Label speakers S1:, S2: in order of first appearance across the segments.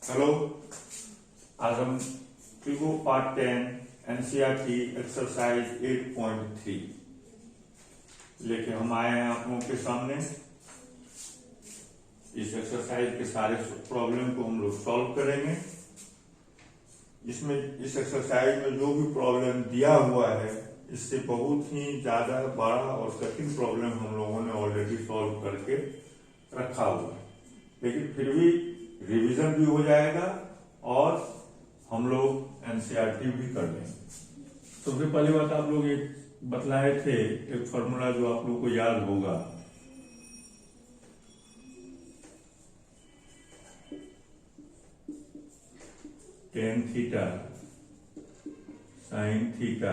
S1: Hello. आज हम trigo part 10 NCERT exercise 8.3 लेके हम आए हैं आप लोगों के सामने। इस एक्सरसाइज के सारे प्रॉब्लम को हम लोग सॉल्व करेंगे। इसमें इस एक्सरसाइज में जो भी प्रॉब्लम दिया हुआ है इससे बहुत ही ज्यादा बड़ा और कठिन प्रॉब्लम हम लोगों ने ऑलरेडी सॉल्व करके रखा हुआ है, लेकिन फिर भी रिवीजन भी हो जाएगा और हम लोग एनसीईआरटी भी कर लेंगे। सबसे पहली बात आप लोग एक बतलाए थे, एक फॉर्मूला जो आप लोग को याद होगा, tan theta sine theta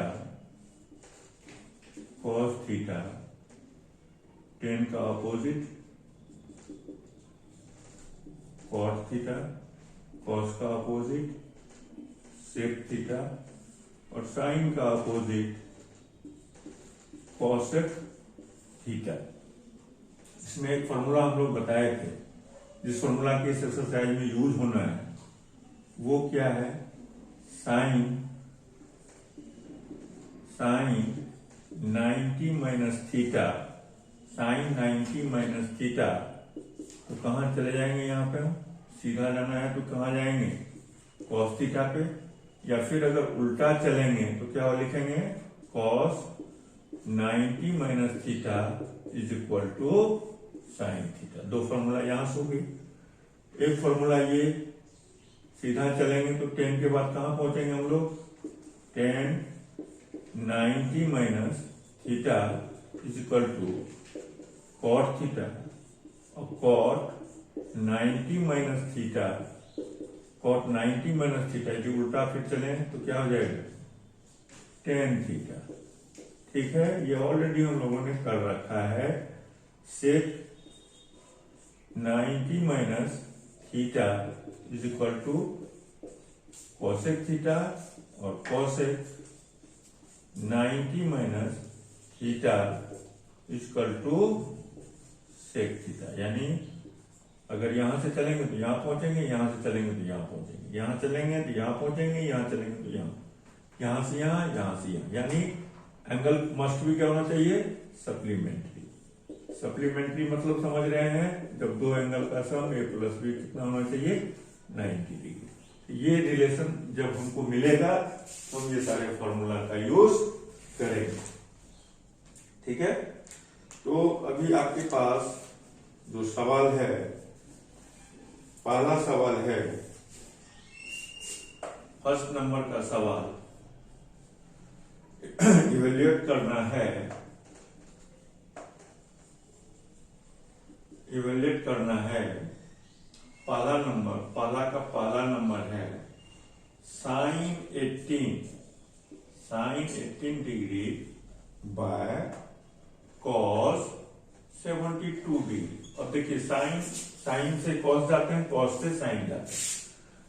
S1: cos theta, ten का अपोजिट कॉट थीटा, कॉस का अपोजिट सेक थीटा और साइन का अपोजिट कॉसेक थीटा। इसमें एक फॉर्मूला हम लोग बताए थे, जिस फॉर्मूला की इस एक्सरसाइज में यूज होना है वो क्या है, sine 90 minus theta, sine 90 minus theta. तो कहाँ चले जाएंगे, यहाँ पे सीधा जाना है तो कहाँ जाएंगे, कॉस थीटा पे, या फिर अगर उल्टा चलेंगे तो क्या लिखेंगे, cos 90 minus theta is equal to sine theta. दो फॉर्मूला यहां से हो गई। एक फॉर्मूला ये, सीधा चलेंगे तो 10 के बाद कहां पहुंचेंगे हम लोग, 10 90 minus theta is equal to cot theta, और cot 90 minus theta, cot 90 minus theta जो उल्टा फिर चले तो क्या हो जाएगा, टेन थीटा। ठीक है, ये ऑलरेडी हम लोगों ने कर रखा है। Sec 90 minus theta is equal to cosec theta, और cosec 90 minus theta is equal to sec theta. यानी अगर यहां से चलेंगे तो यहां पहुंचेंगे, यहां से चलेंगे तो यहां पहुंचेंगे, यहां चलेंगे तो यहां पहुंचेंगे, यहां चलेंगे तो यहां से यहां, यहां से यहां। यानी एंगल मस्ट भी क्या होना चाहिए, सप्लीमेंट्री। सप्लीमेंट्री मतलब समझ रहे हैं, जब दो एंगल का सम ए प्लस बी कितना होना चाहिए, 90 डिग्री। ये रिलेशन जब हमको मिलेगा तो हम ये सारे फॉर्मूला का यूज करेंगे। ठीक है, तो अभी आपके पास जो सवाल है, पहला सवाल है, फर्स्ट नंबर का सवाल इवेल्युएट करना है, इवेल्युएट करना है। पहला नंबर, पहला नंबर है sine 18 degree by cos 72 degree. अब देखिए साइन से कॉस जाते हैं, कॉस से साइन जाते हैं।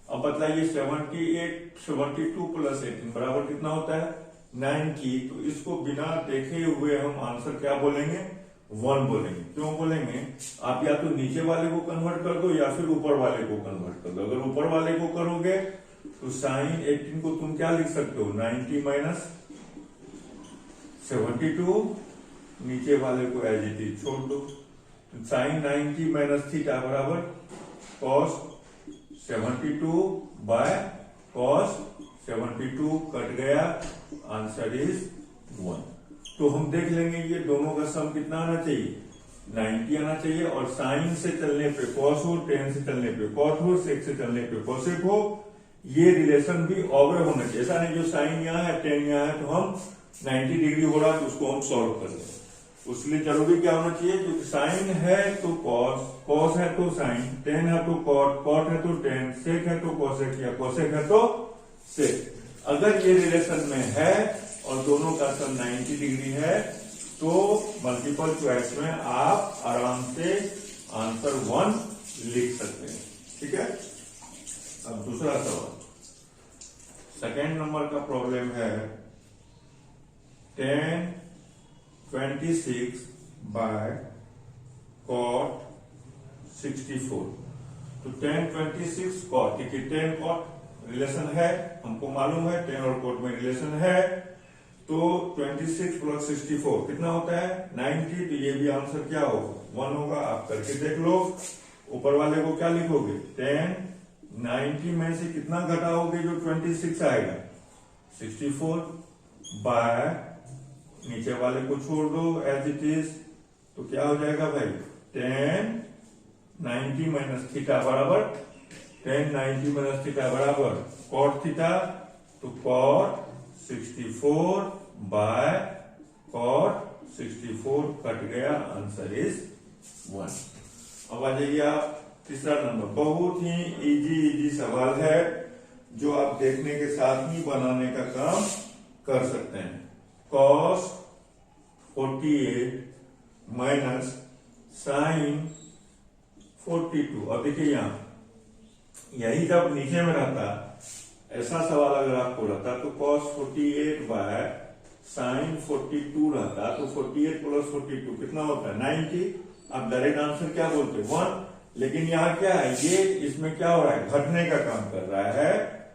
S1: अब बताइए 72 प्लस 18 बराबर कितना होता है, 90। तो इसको बिना देखे हुए हम आंसर क्या बोलेंगे, 1 बोलेंगे। क्यों बोलेंगे, आप या तो नीचे वाले को कन्वर्ट कर दो या फिर ऊपर वाले को कन्वर्ट कर दो। अगर ऊपर वाले को करोगे तो साइन 18 को तुम क्या लिख सकते हो, 90 माइनस 72, नीचे वाले को एज इट इज छोड़ दो। तो साइन 90 माइनस थीटा बराबर कॉस 72 बाय कॉस 72, कट गया, आंसर इज 1। तो हम देख लेंगे ये दोनों का सम कितना आना चाहिए, 90 आना चाहिए। और साइन से चलने पे कॉस हो, टेन से चलने पे कॉट हो, सेक से चलने पे कॉसेक हो, ये रिलेशन भी ऑब्वे होना चाहिए। ऐसा नहीं जो साइन यहाँ है टेन यहाँ है तो हम 90 डिग्री हो रहा है तो उसको हम सॉल्व कर लें। उसके लिए जरूरी क्या होना चाहिए, क्योंकि साइन है तो कॉस, कॉस है तो साइन, टेन है तो कॉट, कॉट है तो टेन, सेक है तो कॉसेक, या कॉसेक है तो सेक। अगर ये रिलेशन में है और दोनों का सम 90 डिग्री है तो मल्टीपल चॉइस में आप आराम से आंसर 1 लिख सकते हैं। ठीक है, अब दूसरा सवाल, सेकेंड नंबर का प्रॉब्लम है, 10 26 by cot 64। तो tan 26 cot, देखिए tan cot रिलेशन है, हमको मालूम है tan और cot में रिलेशन है, तो 26 प्लस 64 कितना होता है 90। तो ये भी आंसर क्या होगा 1 होगा। आप करके देख लो। ऊपर वाले को क्या लिखोगे tan 90 में से कितना घटाओगे जो 26 आएगा 64 बाय नीचे वाले को छोड़ दो एज इट इज, तो क्या हो जाएगा भाई tan 90 माइनस थीटा बराबर tan 90 माइनस थीटा बराबर cot थीटा, तो cot 64 बाय cot 64 कट गया, आंसर इज 1। अब आ जाइए आप तीसरा नंबर, बहुत ही इजी सवाल है जो आप देखने के साथ ही बनाने का काम कर सकते हैं। cos 48 minus sin 42। अब देखिए यहां यही जब नीचे में रहता, ऐसा सवाल अगर आपको रहता तो cos 48 बाय sin 42 रहता, तो 48 प्लस 42 कितना होता है 90। अब डायरेक्ट आंसर क्या बोलते 1, लेकिन यहाँ क्या है ये इसमें क्या हो रहा है घटने का काम कर रहा है,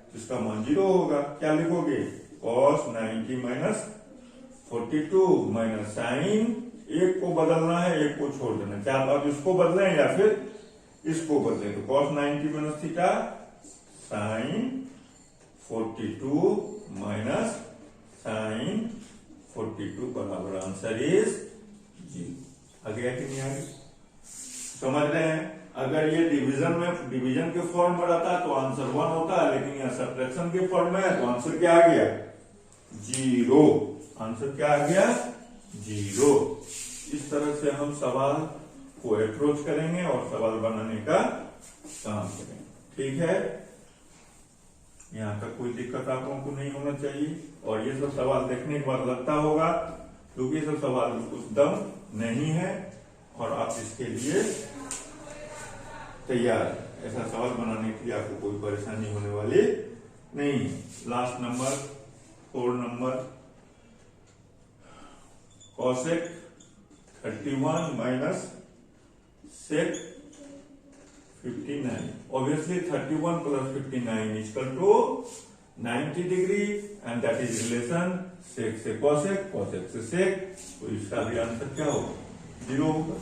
S1: तो इसका मान 0 होगा। क्या लिखोगे cos 90 माइनस 42 माइनस साइन, एक को बदलना है एक को छोड़ देना, क्या आप इसको बदलें या फिर इसको बदलें, तो cos 90 minus theta sine 42 minus sine 42 बराबर आंसर इज 0। आ गया कि नहीं आ गया, समझ रहे हैं। अगर ये डिवीजन के फॉर्म में रहता तो आंसर 1 होता, लेकिन यहाँ सब्ट्रैक्शन के फॉर्म में है तो आंसर क्या आ गया 0। आंसर क्या आ गया 0। इस तरह से हम सवाल को अप्रोच करेंगे और सवाल बनाने का काम करेंगे, ठीक है। यहाँ तक कोई दिक्कत आप लोगों को नहीं होना चाहिए। और ये सब सवाल देखने के बाद लगता होगा क्योंकि ये सब सवाल कुछ दम नहीं है और आप इसके लिए तैयार है। ऐसा सवाल बनाने के लिए आपको कोई परेशानी होने वाली नहीं है। Last number 4 number, cosec 31 minus sec 59। Obviously 31 plus 59 equal to 90 degree and that is relation sec से cosec, cosec से sec, तो इसका भी आंसर क्या होगा 0 होगा।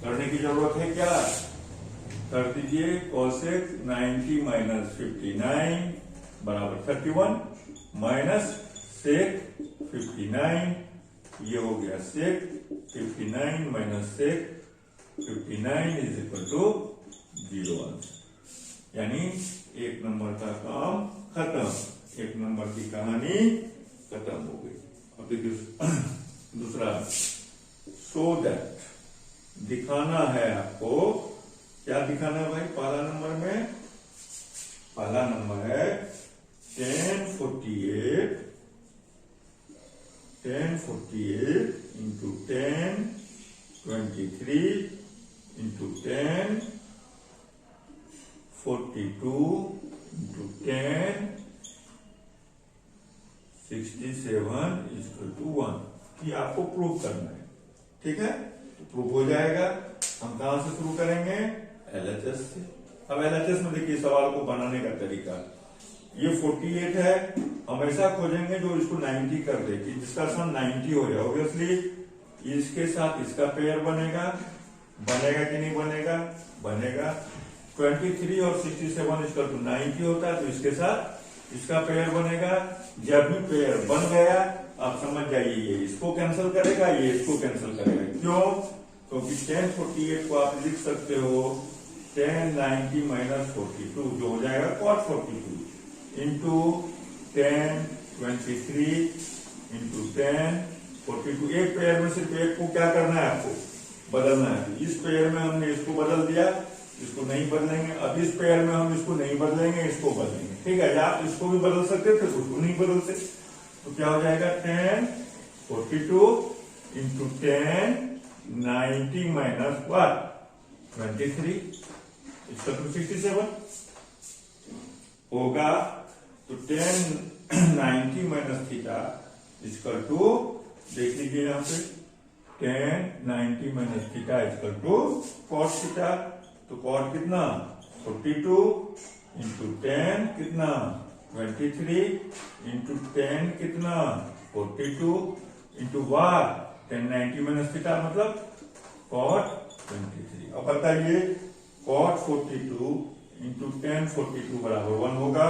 S1: करने की जरूरत है क्या, कर दीजिए cosec 90 माइनस 59 बराबर 31 माइनस sec 59, ये हो गया sec 59 minus sec 59 is equal to 0 answer. यानी एक नंबर का काम खत्म, एक नंबर की कहानी खत्म हो गई। अब देखिए दूसरा, सो दैट, दिखाना है आपको, क्या दिखाना है भाई पहला नंबर में, पहला नंबर है tan 48 into tan 23 into tan 42 into tan 67 equal to 1। ये आपको प्रूव करना है, ठीक है। तो प्रूव हो जाएगा। हम कहां से शुरू करेंगे LHS से। अब LHS में देखिए सवाल को बनाने का तरीका, ये 48 है, हम ऐसा खोजेंगे जो इसको 90 कर दे कि जिसका सम 90 हो जाए। ऑब्वियसली इसके साथ इसका पेयर बनेगा कि नहीं बनेगा, बनेगा। 23 और 67 इक्वल टू 90 होता है, तो इसके साथ इसका पेयर बनेगा। जब भी पेयर बन गया आप समझ जाइए ये इसको कैंसिल करेगा, ये इसको कैंसिल करेगा। क्यों, क्योंकि tan 48 को आप लिख सकते हो tan 90 माइनस 42 जो हो जाएगा cot 42 into tan 23 into tan 42। एक पेयर में सिर्फ एक को क्या करना है आपको बदलना है। इस पेयर में हमने इसको बदल दिया, इसको नहीं बदलेंगे। अब इस पेयर में हम इसको नहीं बदलेंगे, इसको बदलेंगे, ठीक है। आप इसको भी बदल सकते थे, उसको नहीं बदलते, तो क्या हो जाएगा tan 42 इंटू tan 90 माइनस 23 इसका तो 67 होगा। तो tan 90 minus theta equal to, देख लीजिए यहाँ पे tan 90 minus theta equal to cos theta. तो cot कितना 42 इंटू 10 कितना 23 इंटू 10 कितना 42 इंटू वार 10 90 माइनस थीटा मतलब cot 23। अब बताइए cot 42 इंटू 10 42 बराबर 1 होगा।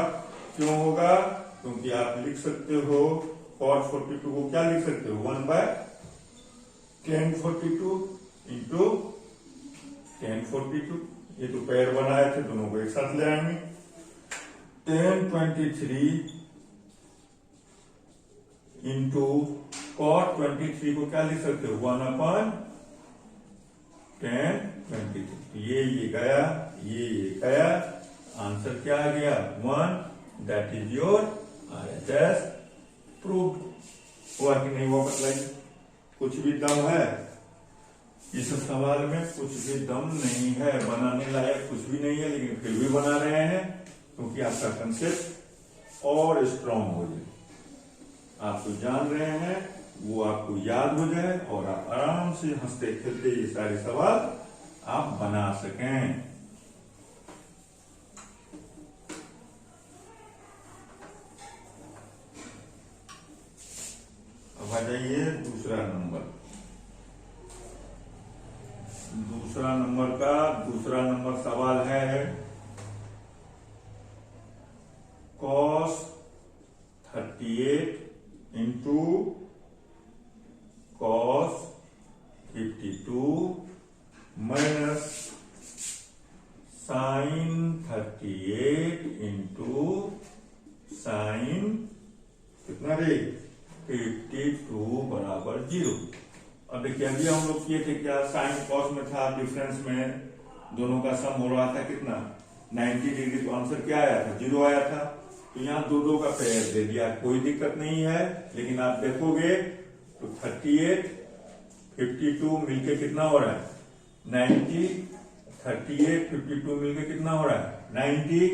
S1: क्यों होगा? क्योंकि आप लिख सकते हो cot 42 को क्या लिख सकते हो 1 बाय 10 42 इंटू 10 42। ये तो पेयर बनाए थे, दोनों को एक साथ ले आएंगे। 10 23 इंटू cot 23 को क्या लिख सकते हो 1 अपॉन 10 23। ये गया, ये गया, आंसर क्या आ गया 1। That is your RHS proved. हुआ कि नहीं हुआ बताइए? कुछ भी दम है इस सवाल में? कुछ भी दम नहीं है, बनाने लायक कुछ भी नहीं है, लेकिन फिर भी बना रहे हैं क्योंकि आपका कंसेप्ट और स्ट्रांग हो जाए, आप तो जान रहे हैं, वो आपको याद हो जाए और आप आराम से हंसते खेलते ये सारे सवाल आप बना सकें। अब आ जाइए दूसरा नंबर। दूसरा नंबर सवाल है cos 38 into cos 52 minus sin 38 into sin कितना रे 52 बराबर 0। अब देखिए अभी हम लोग किए थे क्या, साइन कॉस में था, डिफरेंस में दोनों का सम हो रहा था कितना 90 डिग्री, तो आंसर क्या आया था 0 आया था। तो यहाँ दो का पेयर दे दिया, कोई दिक्कत नहीं है, लेकिन आप देखोगे तो 38 52 मिलके कितना हो रहा है 90, 38 52 मिलके कितना हो रहा है 90।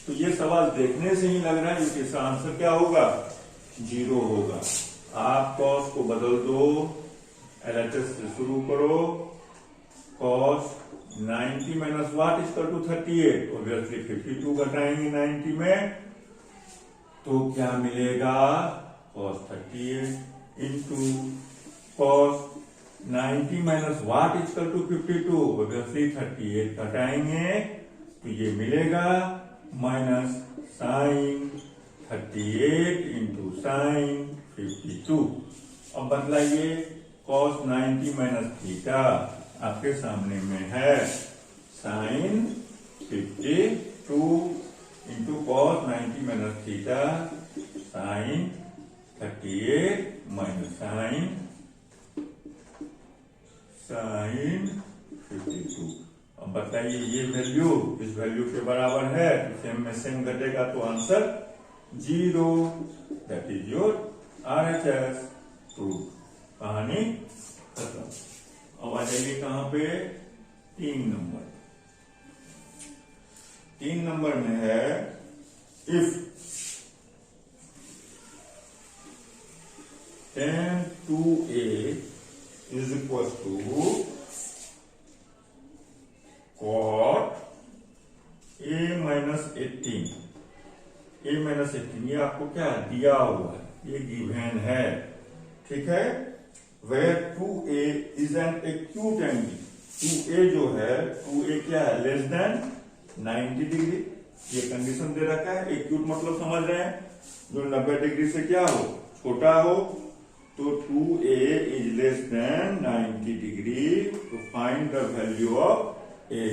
S1: तो ये सवाल देखने से ही लग रहा है कि इसका आंसर क्या होगा 0 होगा। आप कॉस को बदल दो, LHS से शुरू करो, cos 90 minus what equal to 38, obviously 52 घटाएंगे 90 में तो क्या मिलेगा cos 38 into cos 90 minus what equal to 52, obviously 38 घटाएंगे तो ये मिलेगा माइनस साइन 38 इंटू साइन 52। अब बदलाइए cos 90 माइनस थीटा आपके सामने में है sine 52 into cos 90 minus theta sine 38 minus sine 52। अब बताइए ये वैल्यू इस वैल्यू के बराबर है, सेम में सेम घटेगा तो answer 0। That is your RHS proof. कहानी खत्म। अब आ जाइए कहां पे 3 नंबर। 3 नंबर में है if tan 2a is equal to cot a minus 18। a minus 18 ये आपको क्या दिया हुआ है, ये गिवन है, ठीक है। where 2a is an acute angle, 2a जो है 2a क्या है लेस देन 90 डिग्री, ये कंडीशन दे रखा है। एक्यूट मतलब समझ रहे हैं, जो 90 डिग्री से क्या हो छोटा हो, तो 2a is less than 90 degree. तो find the value of a,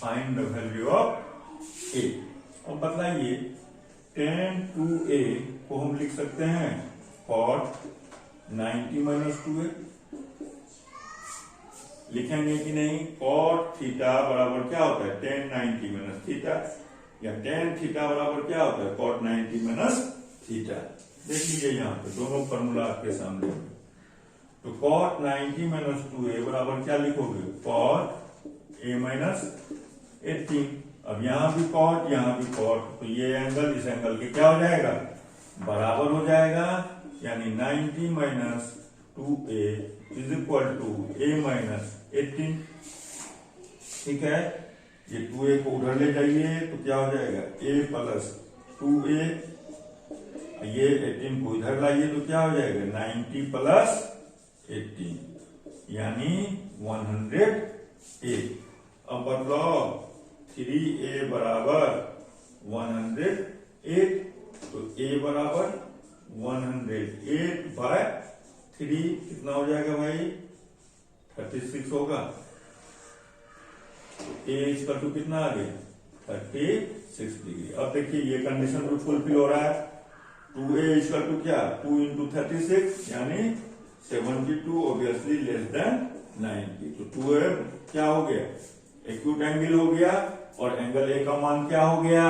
S1: find the value of a। अब बताइए tan 2a को हम लिख सकते हैं cot 90 माइनस 2a, लिखेंगे कि नहीं। cot थीटा बराबर क्या होता है tan 90 माइनस थीटा, या tan थीटा बराबर क्या होता है cot 90 माइनस थीटा। देख लीजिए यहाँ पे दोनों फॉर्मूला आपके सामने। तो cot 90 माइनस 2a बराबर क्या लिखोगे cot a माइनस 18। अब यहाँ भी cot यहाँ भी cot, तो ये एंगल इस एंगल के क्या हो जाएगा बराबर हो जाएगा, यानी 90 minus 2a is equal to a minus 18। ठीक है, ये 2a को उधर ले जाइए तो क्या हो जाएगा a प्लस 2a, ये 18 को इधर लाइए तो क्या हो जाएगा 90 प्लस 18 यानी 108। अब बदलाव 3a बराबर 108, तो a बराबर 108 बाय 3 कितना हो जाएगा भाई 36 होगा। तो a इसका टू कितना आ गया 36 डिग्री। अब देखिए ये कंडीशन भी फुलफिल हो रहा है। 2a इसका टू क्या 2 इंटू 36 यानी 72 ऑब्वियसली लेस देन 90। तो 2a क्या हो गया एक्यूट एंगल हो गया और एंगल ए का मान क्या हो गया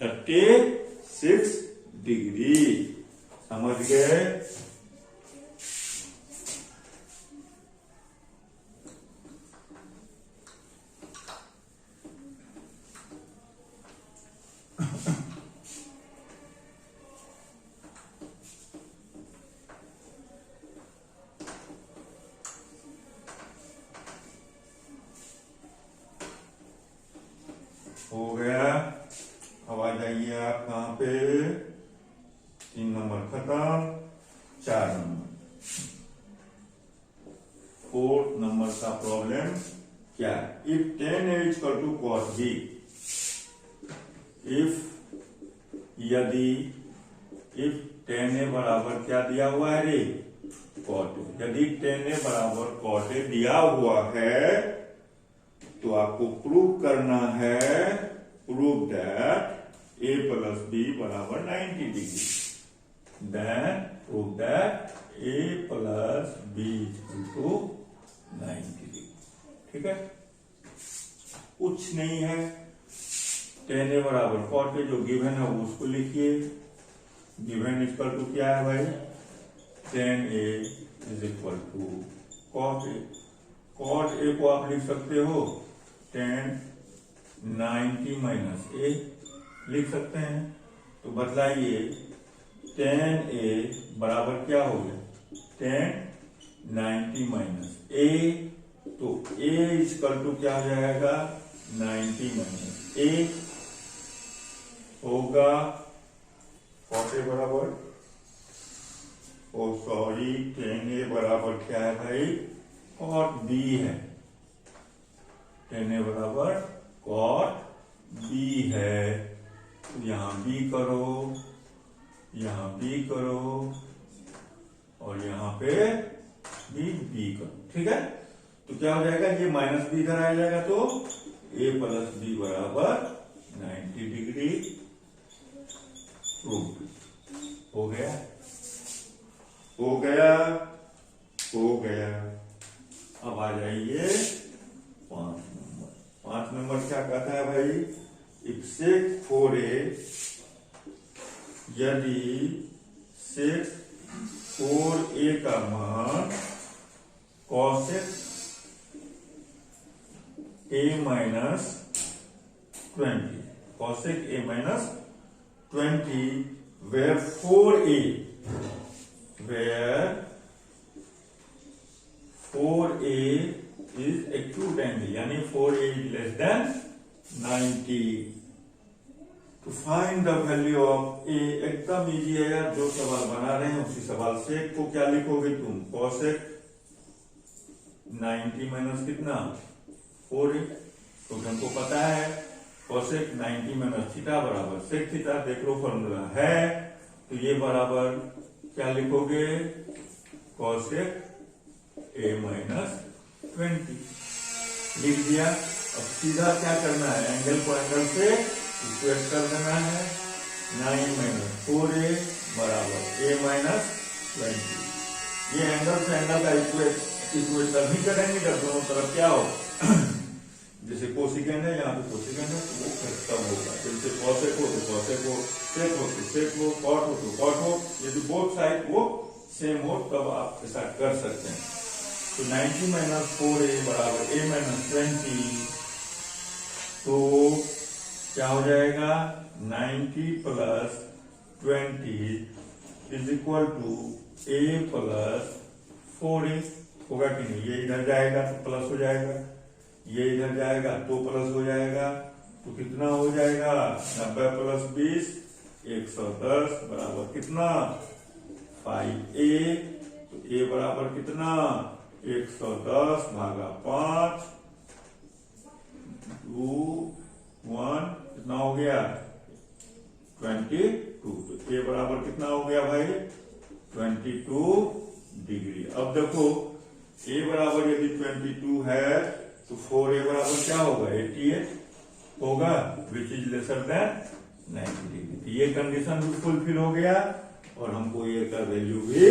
S1: 36 डिग्री। समझ गए। हो गया। अब आ जाइए आप कहां पे 3 नंबर खत्म, 4 नंबर 4th नंबर का प्रॉब्लम क्या है। If 10 is equal to cos b, यदि 10a बराबर क्या दिया हुआ है रे cot a, यदि 10a बराबर cot a दिया हुआ है तो आपको प्रूव करना है prove that a plus b बराबर 90 degree. Then prove that a plus b equal to 90 degree. ठीक है, कुछ नहीं है। 10a बराबर cot a जो गिवन है वो उसको लिखिए। गिवन इक्वल टू क्या है भाई 10a is equal to cot a। cot a को आप लिख सकते हो 10 90 माइनस a लिख सकते हैं। तो बदलाइए 10a बराबर क्या हो गया 10 90 माइनस a, तो a इक्वल टू क्या हो जाएगा 90 माइनस a होगा cot a बराबर, ओ सॉरी 10a बराबर क्या है भाई cot b है। 10a बराबर cot b है। तो यहां b करो, यहां b करो और यहां पे b करो। ठीक है, तो क्या हो जाएगा ये माइनस b इधर आ जाएगा तो a प्लस b बराबर 90 डिग्री प्रूव हो गया। हो गया, हो गया। अब आ जाइए 5 नंबर क्या कहता है भाई इफ sec 4a, यदि sec 4a का मान cosec a minus 20, cosec a minus 20 where 4a is acute angle यानी 4a is less than 90। to find the value of a एकदम इजी है यार, जो सवाल बना रहे हैं उसी सवाल से को क्या लिखोगे तुम cosec 90 माइनस कितना 4a, तो हमको पता है cosec 90 माइनस थीटा बराबर sec थीटा, देख लो फॉर्मूला है। तो ये बराबर क्या लिखोगे cosec a माइनस 20 लिख दिया। अब सीधा क्या करना है एंगल को एंगल से इक्वेट कर देना है। 9 माइनस 4a बराबर a माइनस 20। ये एंगल से एंगल का इक्वेट तभी करेंगे जब दोनों तरफ क्या हो जैसे कोसिकेंड है यहाँ पे कोसिकेंड है तो वो खत्म होगा। जैसे कॉसेक हो तो कॉसेक हो, सेक हो तो सेक हो, कॉट हो तो कॉट हो। यदि बोथ साइड वो सेम हो तब आप ऐसा कर सकते हैं। तो 90 माइनस 4a बराबर a माइनस 20, तो क्या हो जाएगा 90 plus 20 is equal to a plus 4a होगा कि नहीं। ये इधर जाएगा तो प्लस हो जाएगा, ये इधर जाएगा तो प्लस हो जाएगा, तो कितना हो जाएगा 90 प्लस 20 110 बराबर कितना 5a। तो a बराबर कितना 110 भागा 5 2 1 कितना हो गया 22। तो a बराबर कितना हो गया भाई 22 डिग्री। अब देखो a बराबर यदि 22 है तो 4a बराबर क्या होगा 88 होगा, which is lesser than 90 degree. तो ये कंडीशन भी फुलफिल हो गया और हमको ए का वैल्यू भी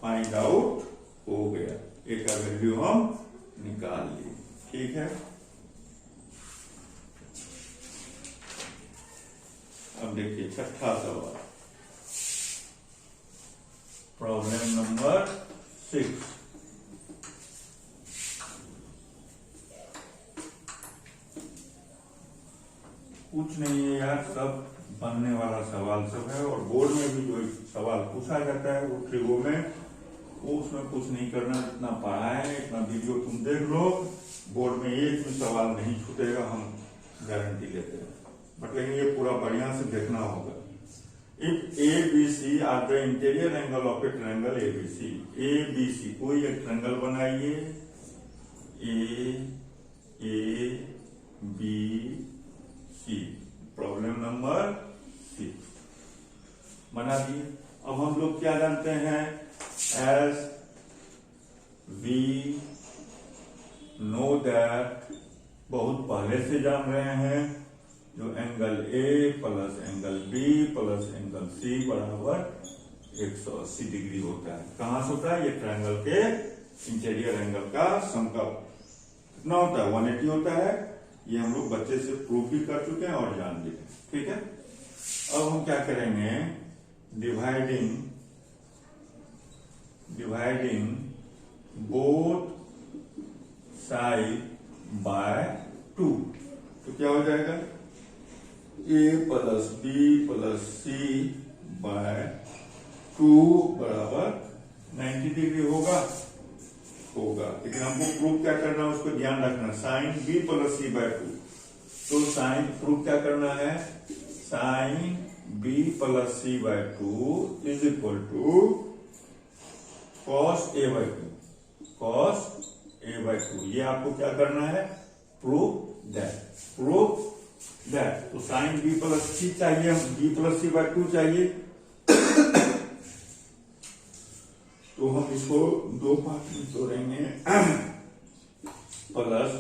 S1: फाइंड आउट हो गया, ए का वैल्यू हम निकाल लिए। ठीक है, अब देखिए छठा सवाल, प्रॉब्लम नंबर 6। कुछ नहीं है यार, सब बनने वाला सवाल सब है और बोर्ड में भी जो सवाल पूछा जाता है वो ट्रिगो में, वो उसमें कुछ नहीं करना, इतना पढ़ा है इतना वीडियो तुम देख लो, बोर्ड में एक भी सवाल नहीं छूटेगा, हम गारंटी लेते हैं। बट लेकिन ये पूरा बढ़िया से देखना होगा। If A B C are the interior angle of a triangle A B C, A B C कोई एक ट्रायंगल बनाइए, A B C, problem number 6 बना दिए। अब हम लोग क्या जानते हैं, एज वी नो दैट, बहुत पहले से जान रहे हैं, जो angle A plus angle B plus angle C बराबर 180 डिग्री होता है। कहां से होता है, ये ट्रायंगल के इंटीरियर एंगल का सम का कितना होता है 180 होता है। ये हम लोग बच्चे से प्रूफ भी कर चुके हैं और जान भी हैं। ठीक है, अब हम क्या करेंगे, डिवाइडिंग बोथ साइड बाय 2, तो क्या हो जाएगा a plus B plus C by 2 बराबर 90 डिग्री होगा। लेकिन हमको प्रूफ क्या करना है उसको ध्यान रखना, sine B plus C by 2। तो साइन प्रूफ क्या करना है, sine B plus C by 2 is equal to cos A by 2, cos A by 2। ये आपको क्या करना है, प्रूफ दैट। तो साइन बी प्लस सी चाहिए, बी प्लस सी बाय 2 चाहिए, तो हम इसको दो पार्ट में तोड़ेंगे, plus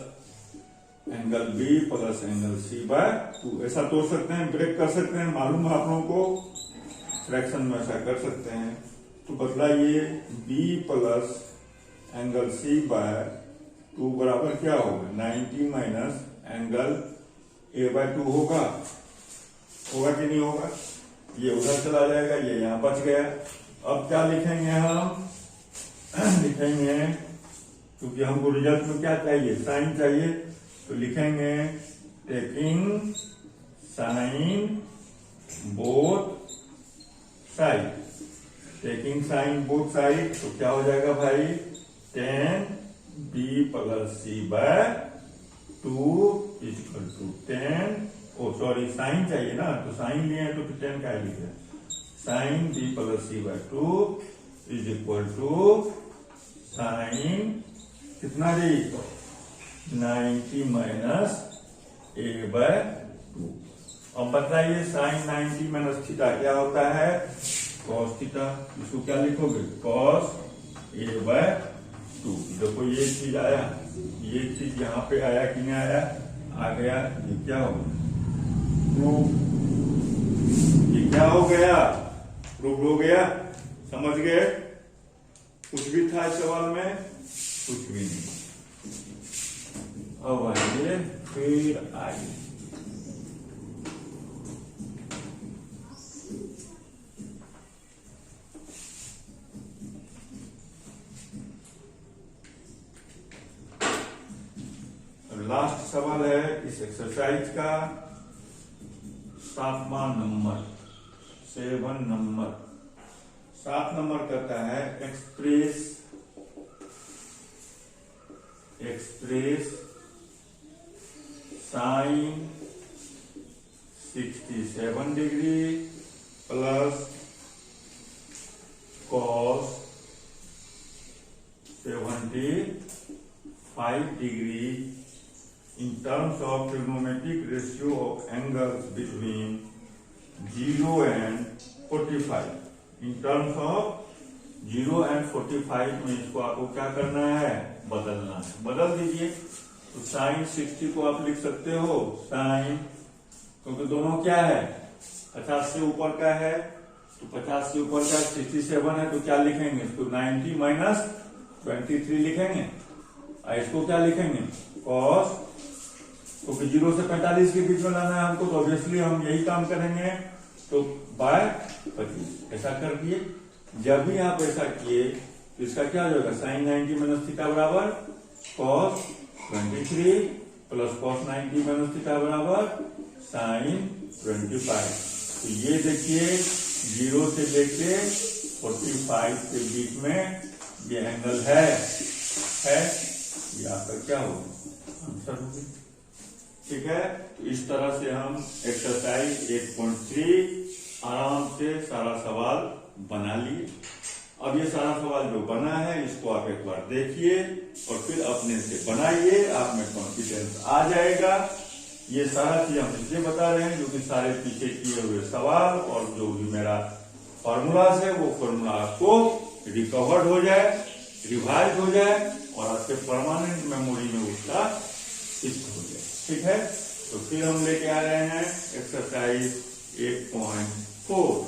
S1: angle B plus angle C by 2, ऐसा तोड़ सकते हैं, ब्रेक कर सकते हैं, मालूम है आप लोगों को, फ्रैक्शन में ऐसा कर सकते हैं। तो बतलाइए B plus angle C by 2 बराबर क्या होगा 90 माइनस एंगल ए बाय 2 होगा कि नहीं होगा, ये उधर चला जाएगा, ये यहां बच गया। अब क्या लिखेंगे हम, लिखेंगे क्योंकि हमको रिजल्ट में क्या चाहिए, साइन चाहिए, तो लिखेंगे taking sine both side, taking sine both side, तो क्या हो जाएगा भाई 10 B plus C by 2 is equal to 10, sorry sine चाहिए ना, तो साइन लिए तो 10 का लिखे, sine B plus C by 2 is equal to sine कितना जी 90 माइनस ए बाय 2। अब बताइए साइन 90 माइनस थीटा क्या होता है, कॉस थीटा। इसको क्या लिखोगे, कॉस ए बाय 2। देखो ये चीज आया, ये चीज यहाँ पे आया कि नहीं आया, आ गया। ये क्या हो प्रूफ, ये क्या हो गया, प्रूफ हो गया। समझ गए, कुछ भी था सवाल में, कुछ भी नहीं। अब आइए फिर आइए लास्ट सवाल है इस एक्सरसाइज का 7वां नंबर, 7 नंबर। 7 नंबर कहता है express sine 67 degree plus cos 75 degree in terms of trigonometric ratio of angles between 0 and 45. In terms of 0 and 45 में इसको आपको क्या करना है, बदलना है। बदल दीजिए। तो साइन 60 को आप लिख सकते हो साइन, क्योंकि दोनों क्या है 50 से ऊपर का है, तो 50 से ऊपर का 67 है, तो क्या लिखेंगे इसको 90 माइनस 23 लिखेंगे। इसको क्या लिखेंगे कॉस, क्योंकि 0 से 45 के बीच में लाना है हमको, तो ऑब्वियसली हम यही काम करेंगे। तो बाय 25 ऐसा कर दिए। जब भी आप ऐसा किए तो इसका क्या हो जाएगा, साइन 90 माइनस थीटा बराबर cos 23 plus cos 90 minus theta बराबर साइन 25। तो ये देखिए 0 से लेके 45 के बीच में ये एंगल है, ये आपका क्या होगा, आंसर होगी। ठीक है, तो इस तरह से हम एक्सरसाइज 8.3 आराम से सारा सवाल बना लिए। अब ये सारा सवाल जो बना है इसको आप एक बार देखिए और फिर अपने से बनाइए, आप में कॉन्फिडेंस आ जाएगा। ये सारा चीज हम इसलिए बता रहे हैं क्योंकि सारे पीछे किए हुए सवाल और जो भी मेरा फॉर्मूलाज है वो फॉर्मूला आपको रिकवर्ड हो जाए, रिवाइज हो जाए और आपके परमानेंट मेमोरी में उसका फिक्स हो जाए। ठीक है, तो फिर हम लेके आ रहे हैं एक्सरसाइज 8.4।